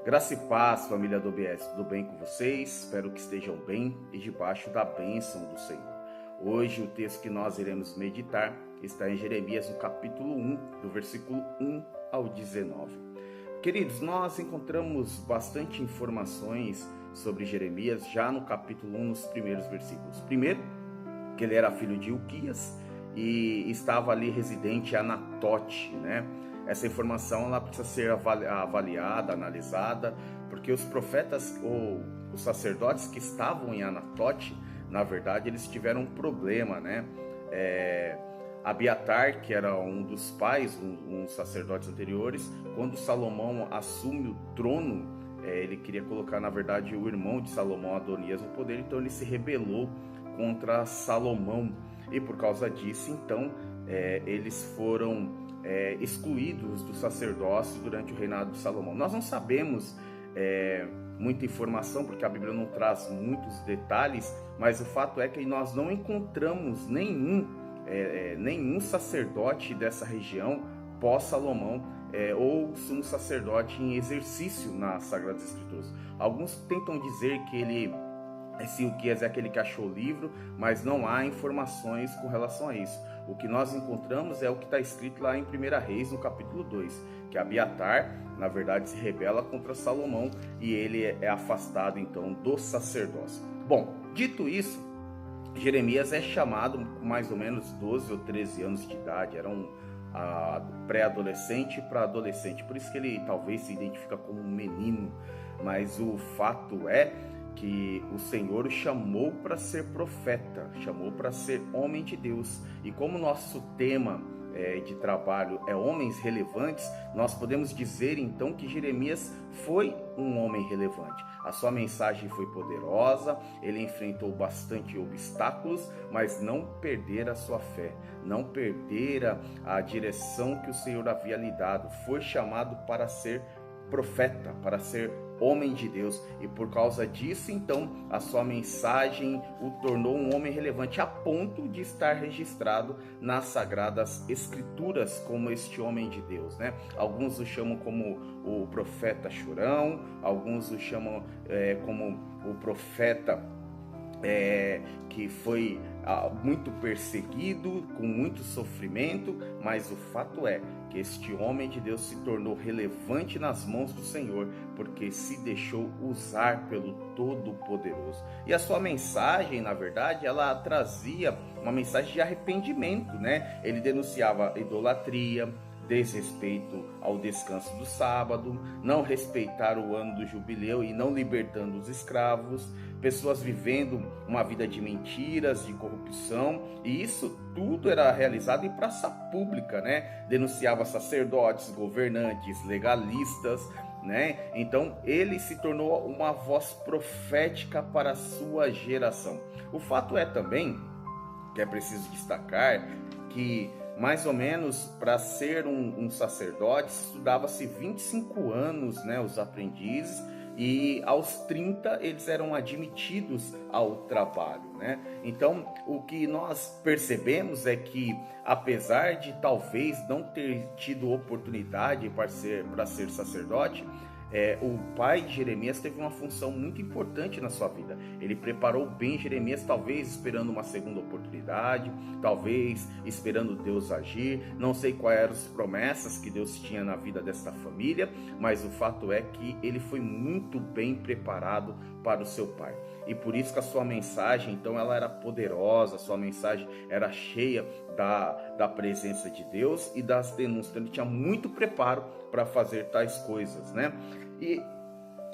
Graça e paz, família do OBS, tudo bem com vocês? Espero que estejam bem e debaixo da bênção do Senhor. Hoje o texto que nós iremos meditar está em Jeremias, no capítulo 1, do versículo 1 ao 19. Queridos, nós encontramos bastante informações sobre Jeremias já no capítulo 1, nos primeiros versículos. Primeiro, que ele era filho de Ilquias e estava ali residente em Anatote, né? Essa informação ela precisa ser avaliada, analisada, porque os profetas ou os sacerdotes que estavam em Anatote, na verdade, eles tiveram um problema, né? Abiatar, que era um dos pais, uns sacerdotes anteriores, quando Salomão assume o trono, ele queria colocar, na verdade, o irmão de Salomão, Adonias, no poder, então ele se rebelou contra Salomão, e por causa disso, então, eles foram excluídos do sacerdócio durante o reinado de Salomão. Nós não sabemos muita informação, porque a Bíblia não traz muitos detalhes, mas o fato é que nós não encontramos nenhum sacerdote dessa região pós-Salomão, ou sumo sacerdote em exercício nas Sagradas Escrituras. Alguns tentam dizer que esse Ilquias é aquele que achou o livro, mas não há informações com relação a isso. O que nós encontramos é o que está escrito lá em 1 Reis, no capítulo 2, que Abiatar, na verdade, se rebela contra Salomão e ele é afastado, então, do sacerdócio. Bom, dito isso, Jeremias é chamado com mais ou menos 12 ou 13 anos de idade, era um pré-adolescente para adolescente, por isso que ele talvez se identifica como um menino, mas o fato é que o Senhor o chamou para ser profeta, chamou para ser homem de Deus. E como nosso tema de trabalho é homens relevantes, nós podemos dizer então que Jeremias foi um homem relevante. A sua mensagem foi poderosa, ele enfrentou bastante obstáculos, mas não perdera a sua fé, não perdera a direção que o Senhor havia lhe dado. Foi chamado para ser profeta, para ser homem de Deus, e por causa disso, então, a sua mensagem o tornou um homem relevante a ponto de estar registrado nas Sagradas Escrituras como este homem de Deus, né? Alguns o chamam como o profeta chorão, alguns o chamam como o profeta que foi muito perseguido, com muito sofrimento, mas o fato é que este homem de Deus se tornou relevante nas mãos do Senhor, porque se deixou usar pelo Todo-Poderoso. E a sua mensagem, na verdade, ela trazia uma mensagem de arrependimento, né? Ele denunciava idolatria, desrespeito ao descanso do sábado, não respeitar o ano do jubileu e não libertando os escravos, pessoas vivendo uma vida de mentiras, de corrupção, e isso tudo era realizado em praça pública, né? Denunciava sacerdotes, governantes, legalistas, né? Então ele se tornou uma voz profética para a sua geração. O fato é também que é preciso destacar que mais ou menos para ser um sacerdote estudava-se 25 anos, né, os aprendizes, e aos 30 eles eram admitidos ao trabalho, né? Então o que nós percebemos é que, apesar de talvez não ter tido oportunidade para ser sacerdote, o pai de Jeremias teve uma função muito importante na sua vida. Ele preparou bem Jeremias, talvez esperando uma segunda oportunidade, talvez esperando Deus agir. Não sei quais eram as promessas que Deus tinha na vida desta família, mas o fato é que ele foi muito bem preparado para o seu pai. E por isso que a sua mensagem, então, ela era poderosa, a sua mensagem era cheia da presença de Deus e das denúncias. Então, ele tinha muito preparo para fazer tais coisas, né?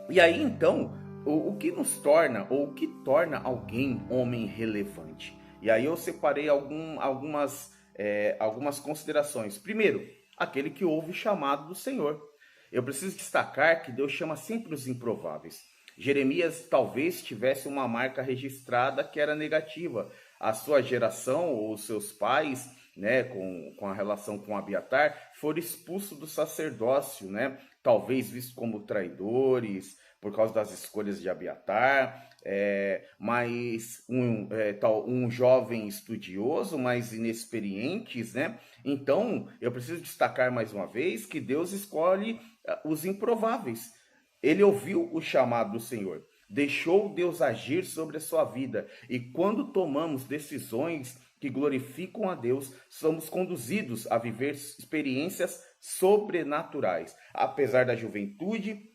E aí, então, o que nos torna, ou o que torna alguém homem relevante? E aí eu separei algumas considerações. Primeiro, aquele que ouve o chamado do Senhor. Eu preciso destacar que Deus chama sempre os improváveis. Jeremias talvez tivesse uma marca registrada que era negativa. A sua geração ou os seus pais, né, com a relação com Abiatar, foram expulsos do sacerdócio, né? Talvez vistos como traidores por causa das escolhas de Abiatar, mas um jovem estudioso, mas inexperientes, né? Então, eu preciso destacar mais uma vez que Deus escolhe os improváveis. Ele ouviu o chamado do Senhor, deixou Deus agir sobre a sua vida, e quando tomamos decisões que glorificam a Deus, somos conduzidos a viver experiências sobrenaturais. Apesar da juventude,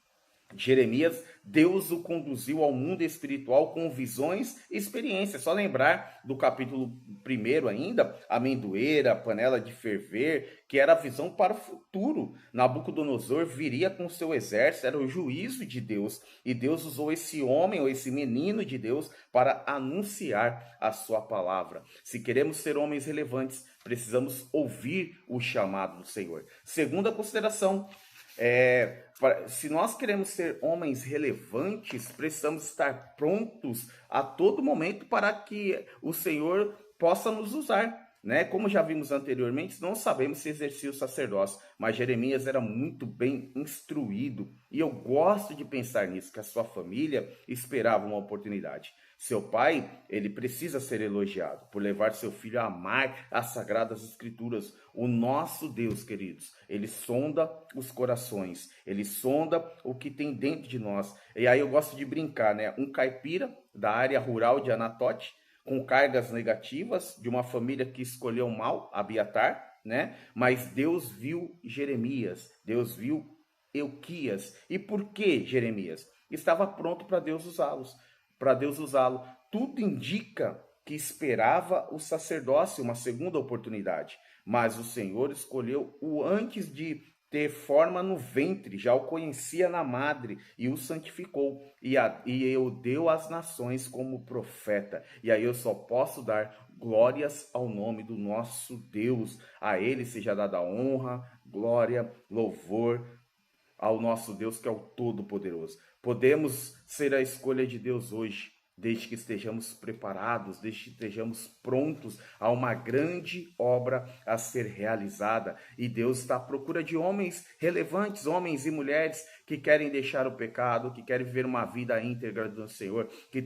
Jeremias, Deus o conduziu ao mundo espiritual com visões e experiências. Só lembrar do capítulo 1 ainda, a amendoeira, a panela de ferver, que era a visão para o futuro. Nabucodonosor viria com seu exército, era o juízo de Deus. E Deus usou esse homem, ou esse menino de Deus, para anunciar a sua palavra. Se queremos ser homens relevantes, precisamos ouvir o chamado do Senhor. Segunda consideração, se nós queremos ser homens relevantes, precisamos estar prontos a todo momento para que o Senhor possa nos usar. Né? Como já vimos anteriormente, não sabemos se exercia o sacerdócio, mas Jeremias era muito bem instruído. E eu gosto de pensar nisso, que a sua família esperava uma oportunidade. Seu pai, ele precisa ser elogiado por levar seu filho a amar as Sagradas Escrituras. O nosso Deus, queridos, ele sonda os corações, ele sonda o que tem dentro de nós. E aí eu gosto de brincar, né? Um caipira da área rural de Anatote, com cargas negativas, de uma família que escolheu mal, Abiatar, né? Mas Deus viu Jeremias, Deus viu Euquias. E por que Jeremias? Estava pronto para Deus usá-los, para Deus usá-lo. Tudo indica que esperava o sacerdócio, uma segunda oportunidade. Mas o Senhor escolheu o antes de ter forma no ventre, já o conhecia na madre e o santificou, e eu deu às nações como profeta. E aí eu só posso dar glórias ao nome do nosso Deus. A ele seja dada honra, glória, louvor ao nosso Deus, que é o Todo-Poderoso. Podemos ser a escolha de Deus hoje, desde que estejamos preparados, desde que estejamos prontos a uma grande obra a ser realizada. E Deus está à procura de homens relevantes, homens e mulheres que querem deixar o pecado, que querem viver uma vida íntegra do Senhor, que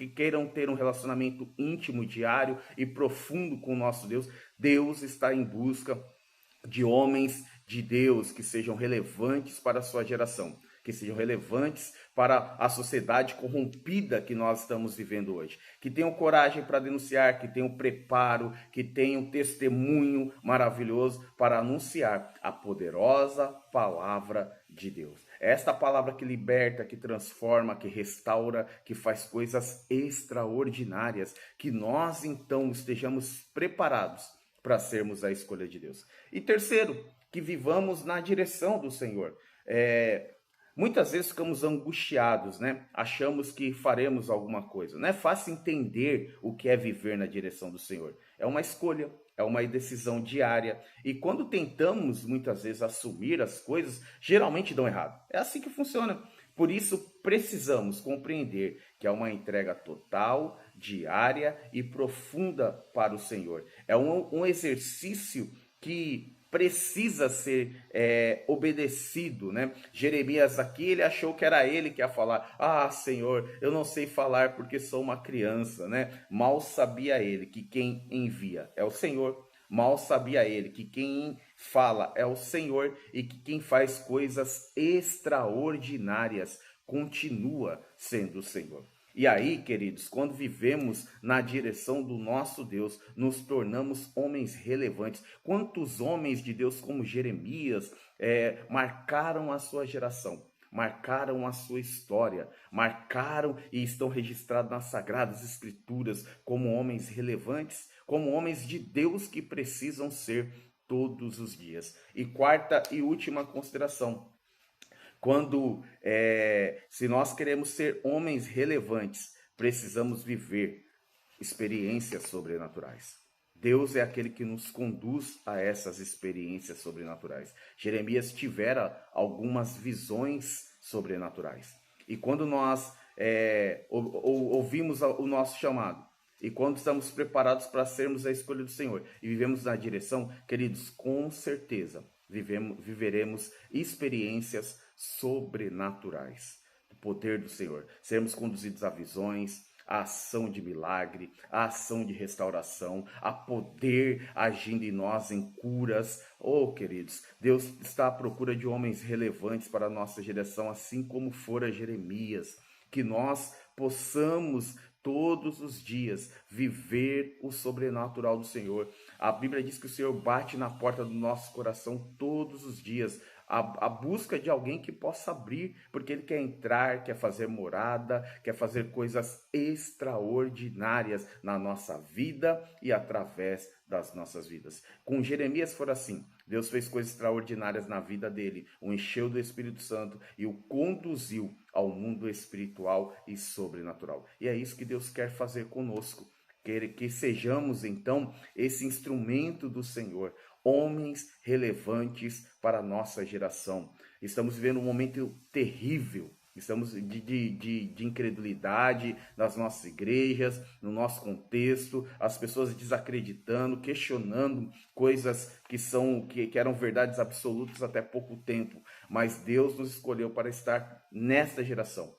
queiram ter um relacionamento íntimo, diário e profundo com o nosso Deus. Deus está em busca de homens de Deus que sejam relevantes para a sua geração, que sejam relevantes para a sociedade corrompida que nós estamos vivendo hoje, que tenham coragem para denunciar, que tenham preparo, que tenham testemunho maravilhoso para anunciar a poderosa palavra de Deus. Esta palavra que liberta, que transforma, que restaura, que faz coisas extraordinárias, que nós então estejamos preparados para sermos a escolha de Deus. E terceiro, que vivamos na direção do Senhor. Muitas vezes ficamos angustiados, né? Achamos que faremos alguma coisa. Não é fácil entender o que é viver na direção do Senhor. É uma escolha, é uma decisão diária. E quando tentamos, muitas vezes, assumir as coisas, geralmente dão errado. É assim que funciona. Por isso, precisamos compreender que é uma entrega total, diária e profunda para o Senhor. É um exercício que precisa ser obedecido, né? Jeremias aqui, ele achou que era ele que ia falar: ah, Senhor, eu não sei falar porque sou uma criança, né? Mal sabia ele que quem envia é o Senhor. Mal sabia ele que quem fala é o Senhor e que quem faz coisas extraordinárias continua sendo o Senhor. E aí, queridos, quando vivemos na direção do nosso Deus, nos tornamos homens relevantes. Quantos homens de Deus como Jeremias marcaram a sua geração, marcaram a sua história, marcaram e estão registrados nas Sagradas Escrituras como homens relevantes, como homens de Deus que precisam ser todos os dias. E quarta e última consideração: se nós queremos ser homens relevantes, precisamos viver experiências sobrenaturais. Deus é aquele que nos conduz a essas experiências sobrenaturais. Jeremias tivera algumas visões sobrenaturais. E quando nós ouvimos o nosso chamado, e quando estamos preparados para sermos a escolha do Senhor e vivemos na direção, queridos, com certeza viveremos experiências sobrenaturais do poder do Senhor. Seremos conduzidos a visões, a ação de milagre, a ação de restauração, a poder agindo em nós em curas. Oh, queridos, Deus está à procura de homens relevantes para a nossa geração, assim como fora Jeremias, que nós possamos todos os dias viver o sobrenatural do Senhor. A Bíblia diz que o Senhor bate na porta do nosso coração todos os dias, a busca de alguém que possa abrir, porque ele quer entrar, quer fazer morada, quer fazer coisas extraordinárias na nossa vida e através das nossas vidas. Com Jeremias foi assim. Deus fez coisas extraordinárias na vida dele, o encheu do Espírito Santo e o conduziu ao mundo espiritual e sobrenatural. E é isso que Deus quer fazer conosco. Que sejamos então esse instrumento do Senhor, homens relevantes para a nossa geração. Estamos vivendo um momento terrível. Estamos de incredulidade nas nossas igrejas, no nosso contexto, as pessoas desacreditando, questionando coisas que eram verdades absolutas até pouco tempo. Mas Deus nos escolheu para estar nesta geração,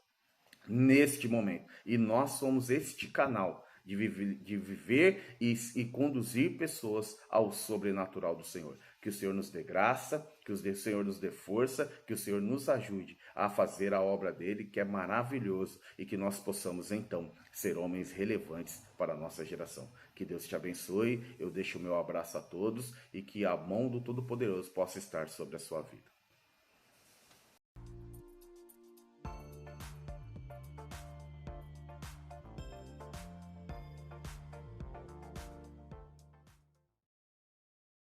neste momento. E nós somos este canal de viver e conduzir pessoas ao sobrenatural do Senhor. Que o Senhor nos dê graça, que o Senhor nos dê força, que o Senhor nos ajude a fazer a obra dele, que é maravilhoso, e que nós possamos então ser homens relevantes para a nossa geração. Que Deus te abençoe, eu deixo o meu abraço a todos e que a mão do Todo-Poderoso possa estar sobre a sua vida.